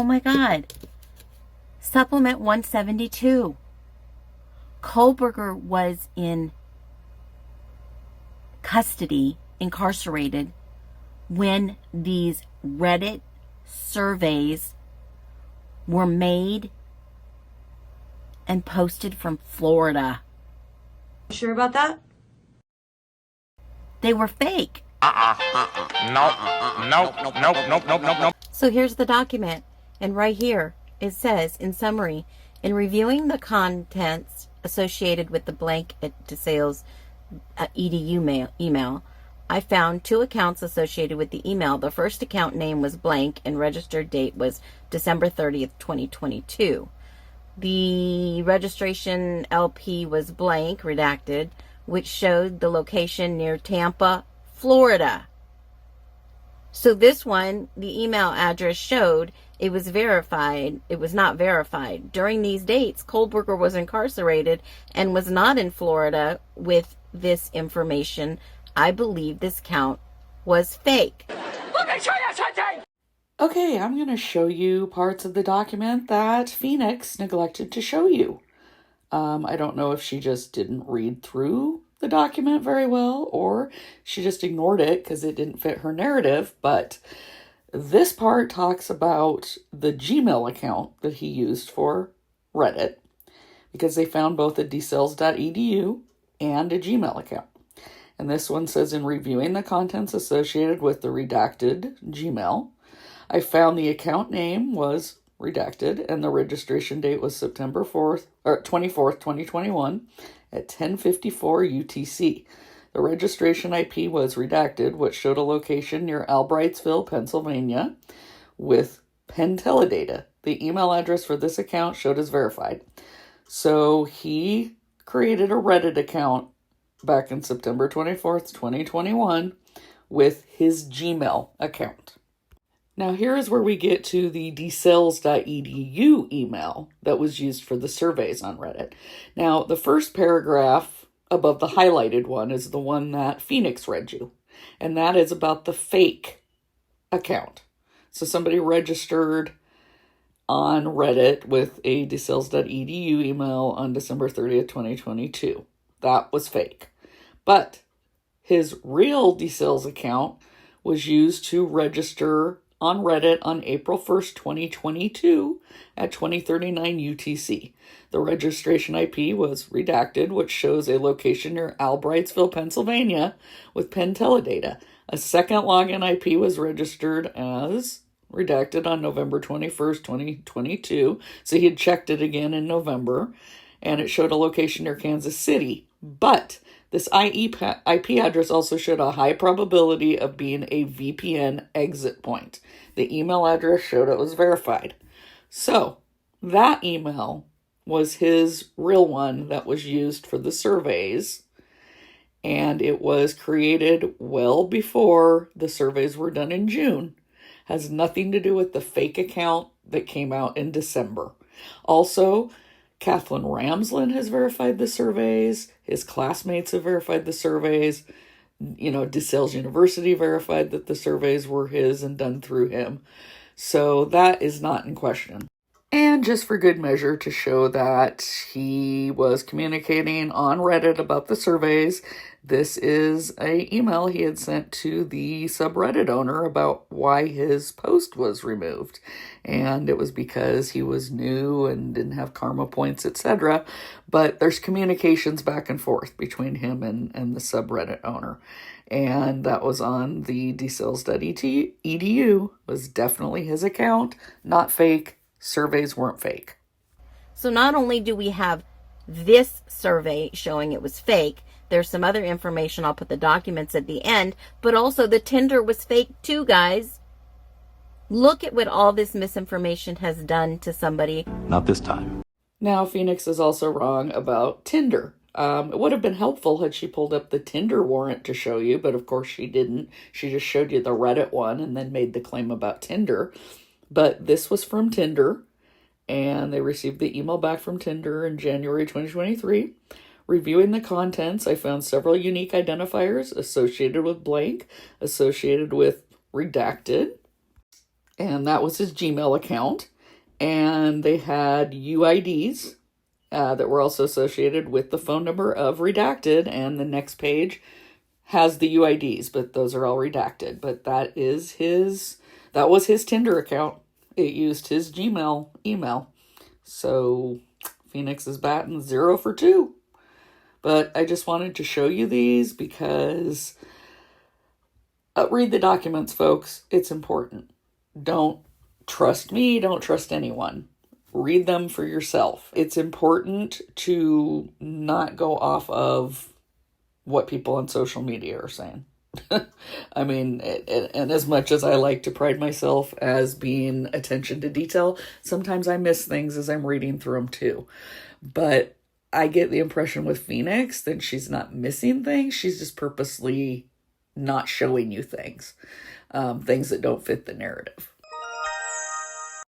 Oh my God. Supplement 172. Kohberger was in custody, incarcerated, when these Reddit surveys were made and posted from Florida. Sure about that? They were fake. Nope. So here's the document, and right here it says, in summary, in reviewing the contents associated with the blank to sales edu email, I found 2 accounts associated with the email. The first account name was blank and registered date was December 30th, 2022. The registration LP was blank, redacted, which showed the location near Tampa, Florida. So this one, the email address showed it was verified. It was not verified. During these dates, Kohberger was incarcerated and was not in Florida with this information. I believe this count was fake. Let me show you something! Okay, I'm going to show you parts of the document that Phoenix neglected to show you. I don't know if she just didn't read through the document very well, or she just ignored it because it didn't fit her narrative, but this part talks about the Gmail account that he used for Reddit, because they found both a dsales.edu and a Gmail account. And this one says, in reviewing the contents associated with the redacted Gmail, I found the account name was redacted and the registration date was September 24th, 2021 at 10:54 UTC. The registration IP was redacted, which showed a location near Albrightsville, Pennsylvania, with pen teledata. The email address for this account showed as verified. So he created a Reddit account back in September 24th, 2021 with his Gmail account. Now here is where we get to the dsales.edu email that was used for the surveys on Reddit. Now the first paragraph above the highlighted one is the one that Phoenix read you, and that is about the fake account. So somebody registered on Reddit with a dsales.edu email on December 30th, 2022. That was fake. But his real dsales account was used to register on Reddit on April 1st, 2022 at 2039 UTC. The registration IP was redacted, which shows a location near Albrightsville, Pennsylvania with pen teledata. A second login IP was registered as redacted on November 21st, 2022. So he had checked it again in November, and it showed a location near Kansas City. But this IP address also showed a high probability of being a VPN exit point. The email address showed it was verified. So that email was his real one that was used for the surveys, and it was created well before the surveys were done in June. Has nothing to do with the fake account that came out in December. Also, Kathleen Ramsland has verified the surveys. His classmates have verified the surveys. DeSales University verified that the surveys were his and done through him. So that is not in question. And just for good measure, to show that he was communicating on Reddit about the surveys, this is an email he had sent to the subreddit owner about why his post was removed. And it was because he was new and didn't have karma points, etc. But there's communications back and forth between him and the subreddit owner. And that was on the dsales.edu. Was definitely his account, not fake. Surveys weren't fake. So not only do we have this survey showing it was fake, there's some other information. I'll put the documents at the end, but also the Tinder was fake too, guys. Look at what all this misinformation has done to somebody. Not this time. Now, Phoenix is also wrong about Tinder. It would have been helpful had she pulled up the Tinder warrant to show you, but of course she didn't. She just showed you the Reddit one and then made the claim about Tinder. But this was from Tinder, and they received the email back from Tinder in January 2023. Reviewing the contents, I found several unique identifiers associated with blank, associated with redacted, and that was his Gmail account. and they had UIDs that were also associated with the phone number of redacted, and the next page has the UIDs, but those are all redacted. But that was his Tinder account. It used his Gmail email. So Phoenix is batting 0 for 2. But I just wanted to show you these because read the documents, folks. It's important. Don't trust me. Don't trust anyone. Read them for yourself. It's important to not go off of what people on social media are saying. I mean, and as much as I like to pride myself as being attention to detail, sometimes I miss things as I'm reading through them too. But I get the impression with Phoenix that she's not missing things. She's just purposely not showing you things, things that don't fit the narrative.